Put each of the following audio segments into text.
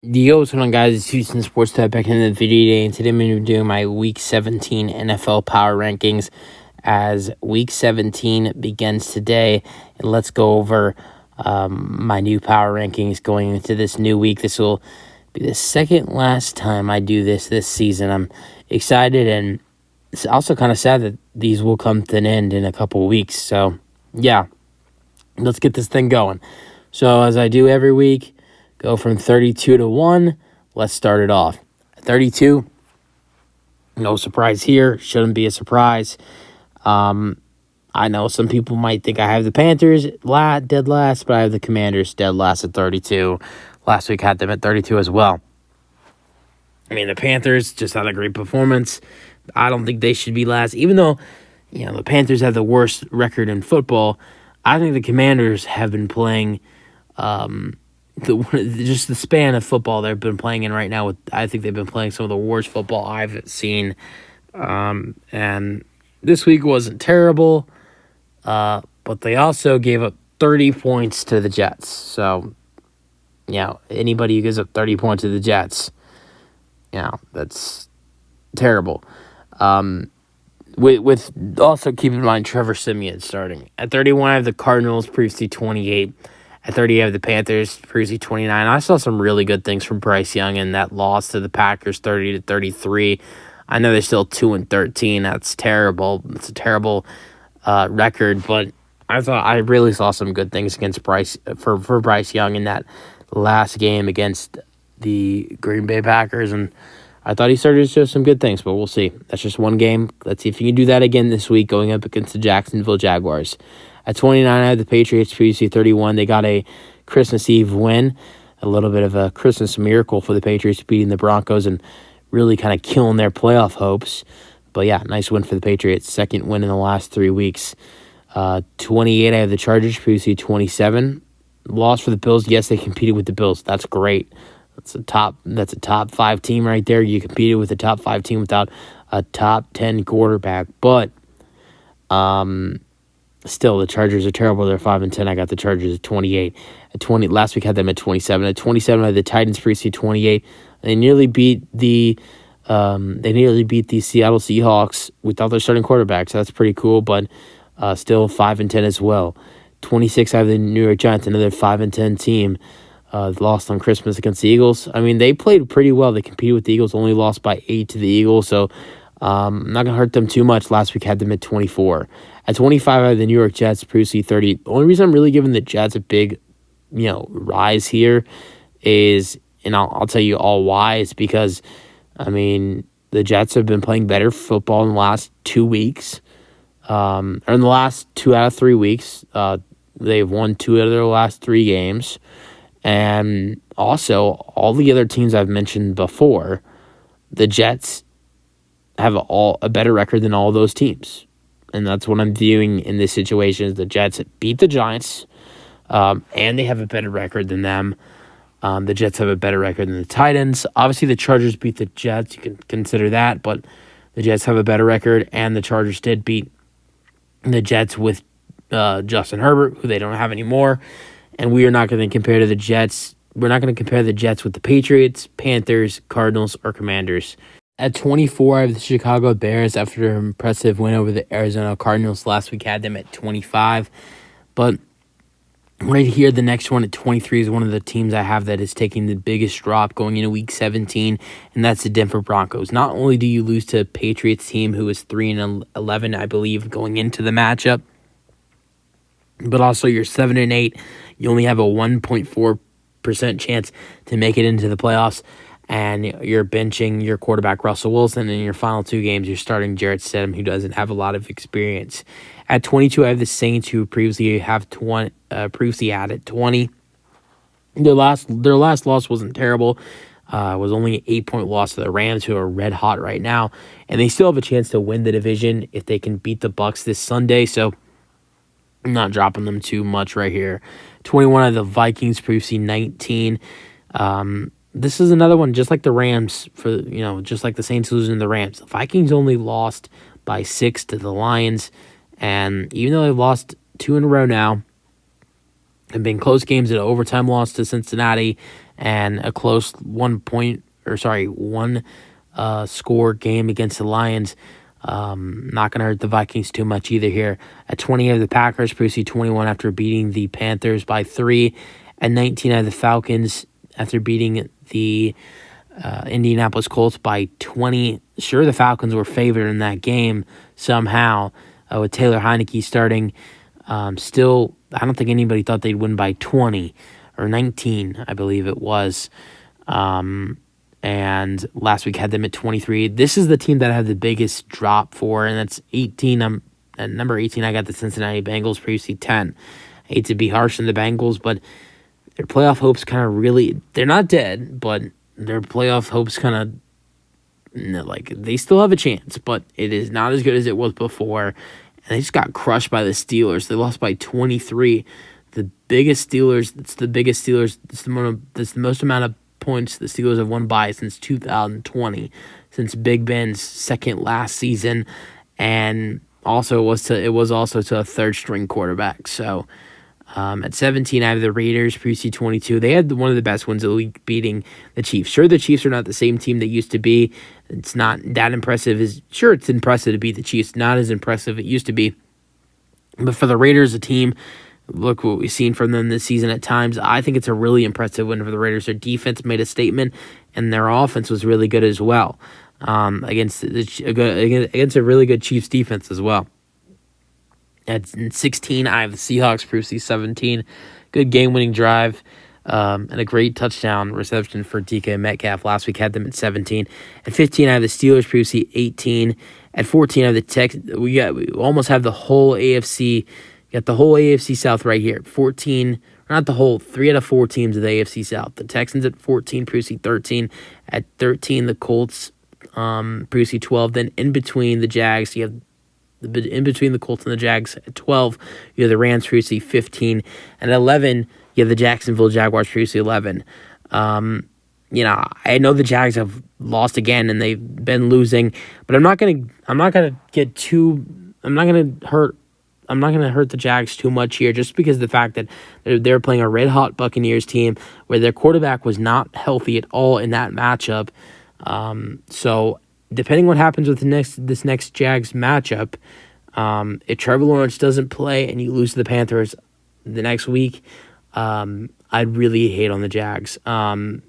Yo, what's going on, guys? It's Houston Sports Type back in the video today, and today I'm going to be doing my Week 17 NFL Power Rankings as Week 17 begins today. And let's go over my new Power Rankings going into this new week. This will be the second last time I do this season. I'm excited, and it's also kind of sad that these will come to an end in a couple weeks. So, yeah, let's get this thing going. So, as I do every week, go from 32 to 1. Let's start it off. 32, no surprise here. Shouldn't be a surprise. I know some people might think I have the Panthers dead last, but I have the Commanders dead last at 32. Last week had them at 32 as well. I mean, the Panthers just had a great performance. I don't think they should be last. Even though, the Panthers have the worst record in football, I think the Commanders have been playing just the span of football they've been playing in right now. I think they've been playing some of the worst football I've seen. And this week wasn't terrible, but they also gave up 30 points to the Jets. So, anybody who gives up 30 points to the Jets, that's terrible. With also keep in mind Trevor Siemian starting. At 31, I have the Cardinals, previously 28. At 30, I have the Panthers, previously 29. I saw some really good things from Bryce Young in that loss to the Packers, 30-33. I know they're still 2-13. That's terrible. It's a terrible record, but I really saw some good things against Bryce for Bryce Young in that last game against the Green Bay Packers, and I thought he started to show some good things, but we'll see. That's just one game. Let's see if he can do that again this week going up against the Jacksonville Jaguars. At 29, I had the Patriots, previously 31. They got a Christmas Eve win, a little bit of a Christmas miracle for the Patriots, beating the Broncos and really kind of killing their playoff hopes. But yeah, nice win for the Patriots. Second win in the last 3 weeks. 28, I have the Chargers, previously 27. Loss for the Bills. Yes, they competed with the Bills. That's great. That's a top 5 team right there. You competed with a top 5 team without a top 10 quarterback. But still, the Chargers are terrible. They're 5-10. I got the Chargers at 28. At 20, last week I had them at 27. At 27, I had the Titans, previously 28. They nearly beat the Seattle Seahawks without their starting quarterback. So that's pretty cool. But still 5-10 as well. 26, I have the New York Giants, another 5-10 team. Lost on Christmas against the Eagles. I mean, they played pretty well. They competed with the Eagles, only lost by 8 to the Eagles. So I'm not going to hurt them too much. Last week I had them at 24. At 25, I had the New York Jets, previously 30. The only reason I'm really giving the Jets a big, rise here is, and I'll tell you all why, is because, the Jets have been playing better football in the last 2 weeks, or in the last 2 out of 3 weeks. They've won 2 out of their last 3 games. And also, all the other teams I've mentioned before, the Jets have a better record than all those teams. And that's what I'm viewing in this situation is the Jets beat the Giants, and they have a better record than them. The Jets have a better record than the Titans. Obviously, the Chargers beat the Jets. You can consider that, but the Jets have a better record, and the Chargers did beat the Jets with Justin Herbert, who they don't have anymore. And we are not going to compare to the Jets. We're not going to compare the Jets with the Patriots, Panthers, Cardinals, or Commanders. At 24, I have the Chicago Bears after an impressive win over the Arizona Cardinals. Last week had them at 25. But right here, the next one at 23 is one of the teams I have that is taking the biggest drop going into Week 17, and that's the Denver Broncos. Not only do you lose to a Patriots team who is 3-11, I believe, going into the matchup, but also you're 7-8. You only have a 1.4% chance to make it into the playoffs, and you're benching your quarterback Russell Wilson. In your final 2 games, you're starting Jarrett Stidham, who doesn't have a lot of experience. At 22, I have the Saints, who previously had at 20. Their last loss wasn't terrible. It was only an 8-point loss to the Rams, who are red hot right now, and they still have a chance to win the division if they can beat the Bucs this Sunday. So I'm not dropping them too much right here. 21 of the Vikings, previously 19. This is another one, just like the Rams, just like the Saints losing the Rams. The Vikings only lost by 6 to the Lions, and even though they've lost 2 in a row now, have been close games. An overtime loss to Cincinnati and a close one score game against the Lions. Not going to hurt the Vikings too much either here. At 20, you have the Packers, previously 21 after beating the Panthers by 3. At 19, I have the Falcons after beating the Indianapolis Colts by 20. Sure, the Falcons were favored in that game somehow with Taylor Heineke starting. Still, I don't think anybody thought they'd win by 20 or 19, I believe it was. And last week had them at 23. This is the team that I had the biggest drop for, and that's 18. At number 18, I got the Cincinnati Bengals, previously 10. I hate to be harsh on the Bengals, but their playoff hopes kind of really, they're not dead, but their playoff hopes kind of, like, they still have a chance, but it is not as good as it was before. And they just got crushed by the Steelers. They lost by 23. The biggest Steelers, it's the most amount of points the Steelers have won by since 2020, since Big Ben's second last season, and also it was also to a third string quarterback. So at 17, I have the Raiders, previously 22. They had one of the best wins of the league, beating the Chiefs. Sure, the Chiefs are not the same team they used to be. It's not that impressive. It's impressive to beat the Chiefs. Not as impressive it used to be. But for the Raiders, a team, look what we've seen from them this season at times. I think it's a really impressive win for the Raiders. Their defense made a statement, and their offense was really good as well against a really good Chiefs defense as well. At 16, I have the Seahawks, previously 17. Good game-winning drive and a great touchdown reception for DK Metcalf. Last week had them at 17. At 15, I have the Steelers, previously 18. At 14, I have the Texans. We almost have the whole AFC. You got the whole AFC South right here. 14, not the whole, 3 out of 4 teams of the AFC South. The Texans at 14, previously 13. At 13, the Colts, previously 12. Then in between the Jags, you have in between the Colts and the Jags at 12. You have the Rams, previously 15. And at 11, you have the Jacksonville Jaguars, previously 11. I know the Jags have lost again and they've been losing, but I'm not gonna hurt the Jags too much here, just because of the fact that they're playing a red-hot Buccaneers team where their quarterback was not healthy at all in that matchup. So depending what happens with this next Jags matchup, if Trevor Lawrence doesn't play and you lose to the Panthers the next week, I'd really hate on the Jags. I'd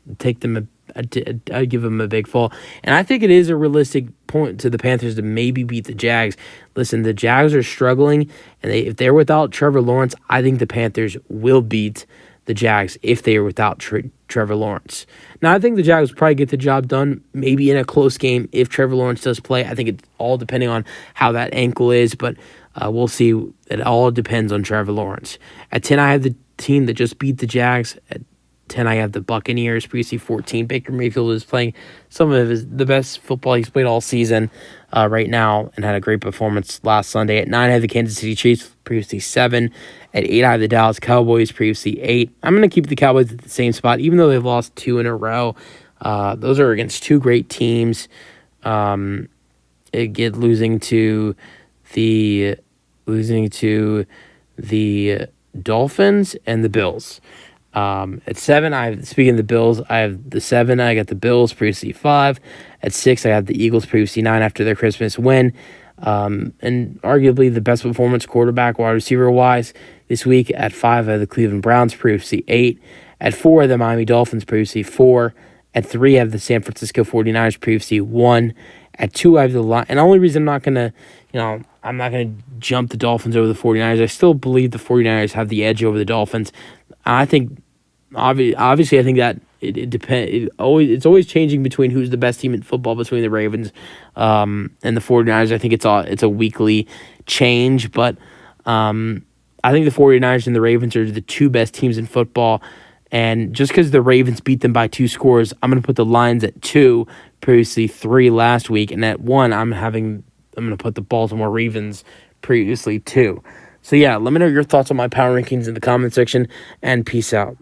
give them a big fall. And I think it is a realistic point to the Panthers to maybe beat the Jags. Listen, the Jags are struggling, and if they're without Trevor Lawrence, I think the Panthers will beat the Jags if they are without Trevor Lawrence. Now, I think the Jags will probably get the job done, maybe in a close game if Trevor Lawrence does play. I think it's all depending on how that ankle is, but we'll see. It all depends on Trevor Lawrence. At 10, I have the team that just beat the Jags. At 10, I have the Buccaneers, previously 14. Baker Mayfield is playing some of the best football he's played all season right now and had a great performance last Sunday. At 9, I have the Kansas City Chiefs, previously 7. At 8, I have the Dallas Cowboys, previously 8. I'm going to keep the Cowboys at the same spot, even though they've lost 2 in a row. Those are against 2 great teams. Losing to the Dolphins and the Bills. At 7, speaking of the Bills, I have the 7. I got the Bills, previously 5. At 6, I have the Eagles, previously 9 after their Christmas win. And arguably the best performance quarterback, wide receiver-wise this week. At 5, I have the Cleveland Browns, previously 8. At 4, the Miami Dolphins, previously 4. At 3, I have the San Francisco 49ers, previously 1. At 2, I have the Lions. And the only reason I'm not going to jump the Dolphins over the 49ers, I still believe the 49ers have the edge over the Dolphins. I think, obviously, I think that it depends. It's always changing between who's the best team in football between the Ravens and the 49ers. I think it's a weekly change, but I think the 49ers and the Ravens are the 2 best teams in football. And just because the Ravens beat them by 2 scores, I'm going to put the Lions at 2, previously 3 last week, and at 1, I'm going to put the Baltimore Ravens, previously 2. So yeah, let me know your thoughts on my power rankings in the comment section, and peace out.